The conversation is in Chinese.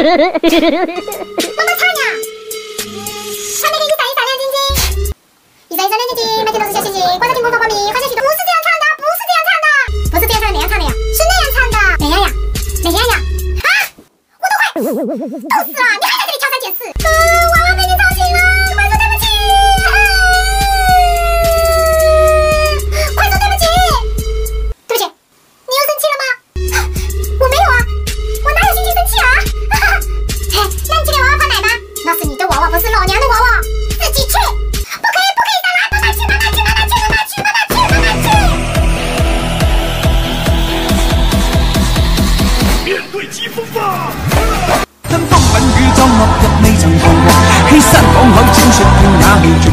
妈妈唱呀！上面可以一闪一闪亮晶晶，一闪一闪亮晶晶，每天都是小星星，挂在天空发光明，好像许多。不是这样唱的，不是这样唱的，不是这样唱的，哪样唱的呀？是那样唱的，哪样呀？哪样呀？啊！我都快逗死了！你还在这里挑三拣四，娃娃被你吵醒了，快说对不起！快说对不起！对不起，你又生气了吗？我没有啊，我哪有心情生气啊？嘿，那你今天娃娃跑奶吗？那是你的娃娃，不是老娘的娃娃，自己去！不可以，不可以上来！妈妈去，妈妈去，妈妈去，妈妈去，妈妈去，妈妈去！面對疾風吧！跟風品與裝落日未曾彷徨，欺山趕海，千雪片也未絕